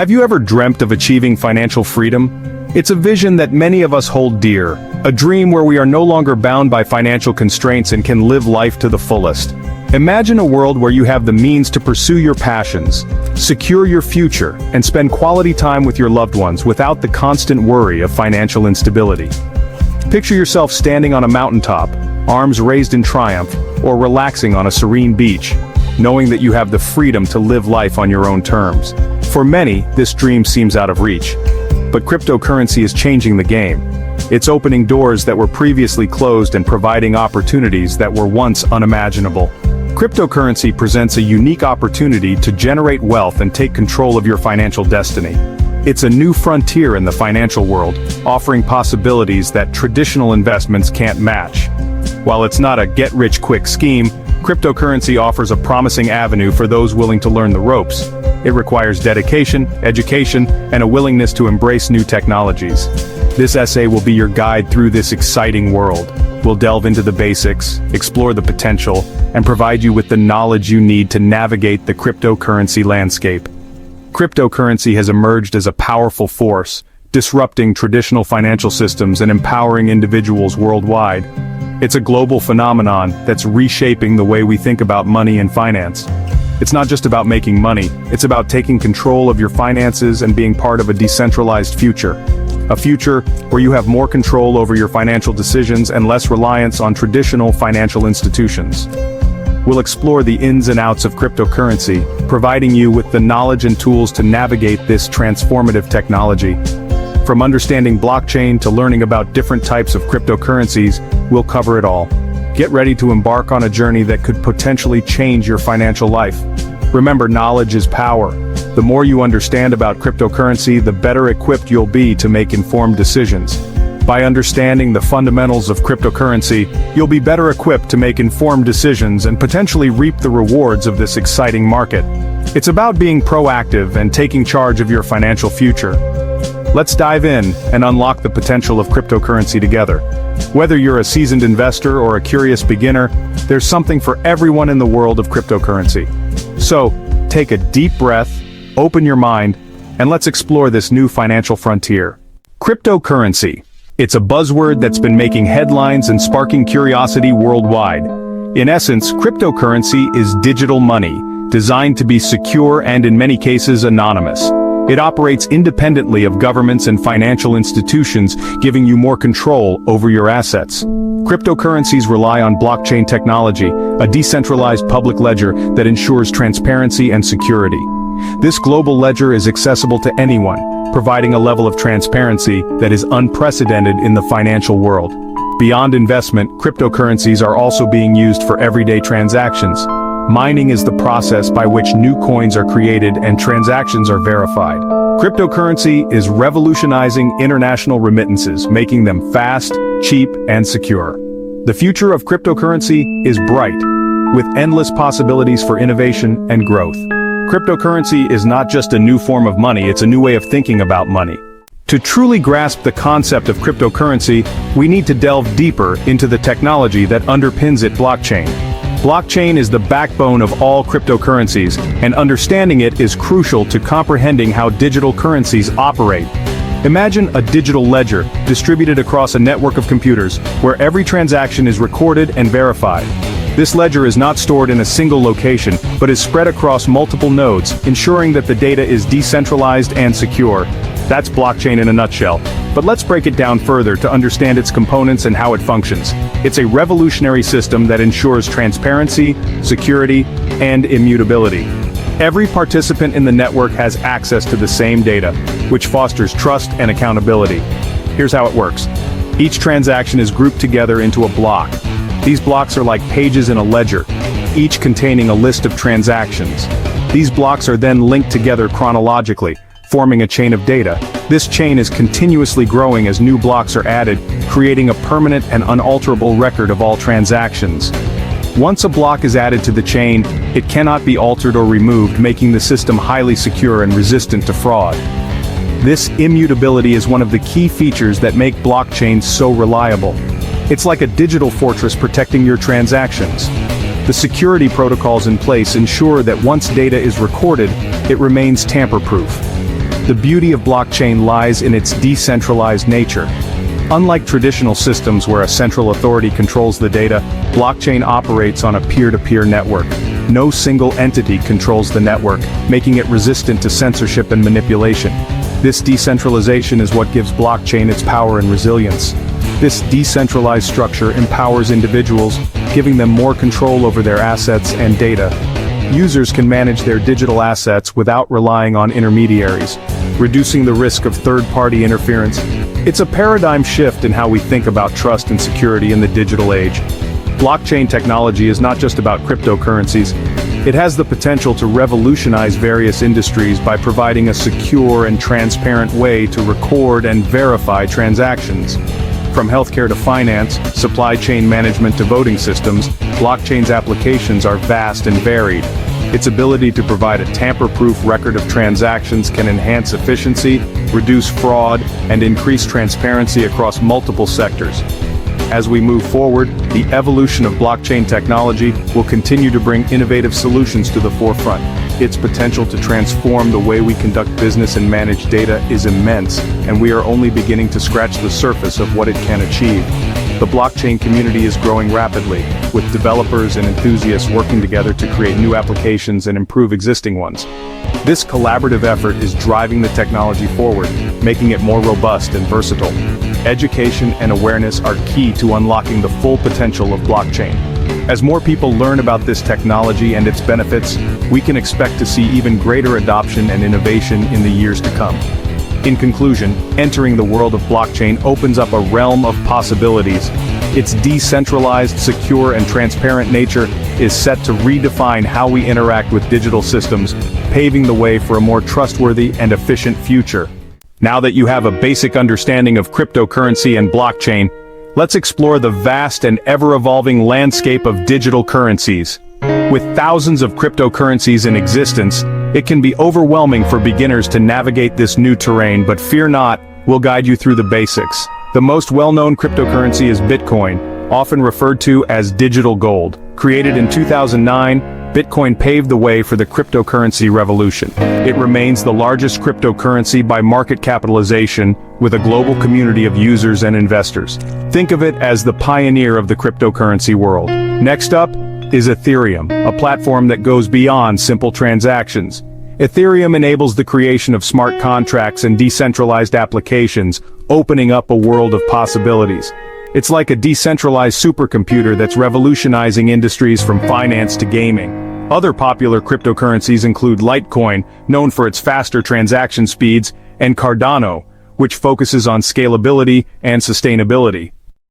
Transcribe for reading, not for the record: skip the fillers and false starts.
Have you ever dreamt of achieving financial freedom? It's a vision that many of us hold dear, a dream where we are no longer bound by financial constraints and can live life to the fullest. Imagine a world where you have the means to pursue your passions, secure your future, and spend quality time with your loved ones without the constant worry of financial instability. Picture yourself standing on a mountaintop, arms raised in triumph, or relaxing on a serene beach, knowing that you have the freedom to live life on your own terms. For many, this dream seems out of reach. But cryptocurrency is changing the game. It's opening doors that were previously closed and providing opportunities that were once unimaginable. Cryptocurrency presents a unique opportunity to generate wealth and take control of your financial destiny. It's a new frontier in the financial world, offering possibilities that traditional investments can't match. While it's not a get-rich-quick scheme, cryptocurrency offers a promising avenue for those willing to learn the ropes. It requires dedication, education, and a willingness to embrace new technologies. This essay will be your guide through this exciting world. We'll delve into the basics, explore the potential, and provide you with the knowledge you need to navigate the cryptocurrency landscape. Cryptocurrency has emerged as a powerful force, disrupting traditional financial systems and empowering individuals worldwide. It's a global phenomenon that's reshaping the way we think about money and finance. It's not just about making money, it's about taking control of your finances and being part of a decentralized future. A future where you have more control over your financial decisions and less reliance on traditional financial institutions. We'll explore the ins and outs of cryptocurrency, providing you with the knowledge and tools to navigate this transformative technology. From understanding blockchain to learning about different types of cryptocurrencies, we'll cover it all. Get ready to embark on a journey that could potentially change your financial life. Remember, knowledge is power. The more you understand about cryptocurrency, the better equipped you'll be to make informed decisions. By understanding the fundamentals of cryptocurrency, you'll be better equipped to make informed decisions and potentially reap the rewards of this exciting market. It's about being proactive and taking charge of your financial future. Let's dive in and unlock the potential of cryptocurrency together. Whether you're a seasoned investor or a curious beginner, there's something for everyone in the world of cryptocurrency. So, take a deep breath, open your mind, and let's explore this new financial frontier. Cryptocurrency. It's a buzzword that's been making headlines and sparking curiosity worldwide. In essence, cryptocurrency is digital money, designed to be secure and in many cases anonymous. It operates independently of governments and financial institutions, giving you more control over your assets. Cryptocurrencies rely on blockchain technology, a decentralized public ledger that ensures transparency and security. This global ledger is accessible to anyone, providing a level of transparency that is unprecedented in the financial world. Beyond investment, cryptocurrencies are also being used for everyday transactions. Mining is the process by which new coins are created and transactions are verified. Cryptocurrency is revolutionizing international remittances, making them fast, cheap, and secure. The future of cryptocurrency is bright, with endless possibilities for innovation and growth. Cryptocurrency is not just a new form of money, it's a new way of thinking about money. To truly grasp the concept of cryptocurrency, we need to delve deeper into the technology that underpins it, blockchain. Blockchain is the backbone of all cryptocurrencies, and understanding it is crucial to comprehending how digital currencies operate. Imagine a digital ledger distributed across a network of computers, where every transaction is recorded and verified. This ledger is not stored in a single location, but is spread across multiple nodes, ensuring that the data is decentralized and secure. That's blockchain in a nutshell. But let's break it down further to understand its components and how it functions. It's a revolutionary system that ensures transparency, security, and immutability. Every participant in the network has access to the same data, which fosters trust and accountability. Here's how it works. Each transaction is grouped together into a block. These blocks are like pages in a ledger, each containing a list of transactions. These blocks are then linked together chronologically, forming a chain of data. This chain is continuously growing as new blocks are added, creating a permanent and unalterable record of all transactions. Once a block is added to the chain, it cannot be altered or removed, making the system highly secure and resistant to fraud. This immutability is one of the key features that make blockchains so reliable. It's like a digital fortress protecting your transactions. The security protocols in place ensure that once data is recorded, it remains tamper-proof. The beauty of blockchain lies in its decentralized nature. Unlike traditional systems where a central authority controls the data, blockchain operates on a peer-to-peer network. No single entity controls the network, making it resistant to censorship and manipulation. This decentralization is what gives blockchain its power and resilience. This decentralized structure empowers individuals, giving them more control over their assets and data. Users can manage their digital assets without relying on intermediaries, reducing the risk of third-party interference. It's a paradigm shift in how we think about trust and security in the digital age. Blockchain technology is not just about cryptocurrencies. It has the potential to revolutionize various industries by providing a secure and transparent way to record and verify transactions. From healthcare to finance, supply chain management to voting systems, blockchain's applications are vast and varied. Its ability to provide a tamper-proof record of transactions can enhance efficiency, reduce fraud, and increase transparency across multiple sectors. As we move forward, the evolution of blockchain technology will continue to bring innovative solutions to the forefront. Its potential to transform the way we conduct business and manage data is immense, and we are only beginning to scratch the surface of what it can achieve. The blockchain community is growing rapidly, with developers and enthusiasts working together to create new applications and improve existing ones. This collaborative effort is driving the technology forward, making it more robust and versatile. Education and awareness are key to unlocking the full potential of blockchain. As more people learn about this technology and its benefits, we can expect to see even greater adoption and innovation in the years to come. In conclusion, entering the world of blockchain opens up a realm of possibilities. Its decentralized, secure, and transparent nature is set to redefine how we interact with digital systems, paving the way for a more trustworthy and efficient future. Now that you have a basic understanding of cryptocurrency and blockchain, let's explore the vast and ever-evolving landscape of digital currencies. With thousands of cryptocurrencies in existence, it can be overwhelming for beginners to navigate this new terrain, but fear not, we'll guide you through the basics. The most well-known cryptocurrency is Bitcoin, often referred to as digital gold. Created in 2009, Bitcoin paved the way for the cryptocurrency revolution. It remains the largest cryptocurrency by market capitalization, with a global community of users and investors. Think of it as the pioneer of the cryptocurrency world. Next up is Ethereum, a platform that goes beyond simple transactions. Ethereum enables the creation of smart contracts and decentralized applications, opening up a world of possibilities. It's like a decentralized supercomputer that's revolutionizing industries from finance to gaming. Other popular cryptocurrencies include Litecoin, known for its faster transaction speeds, and Cardano, which focuses on scalability and sustainability.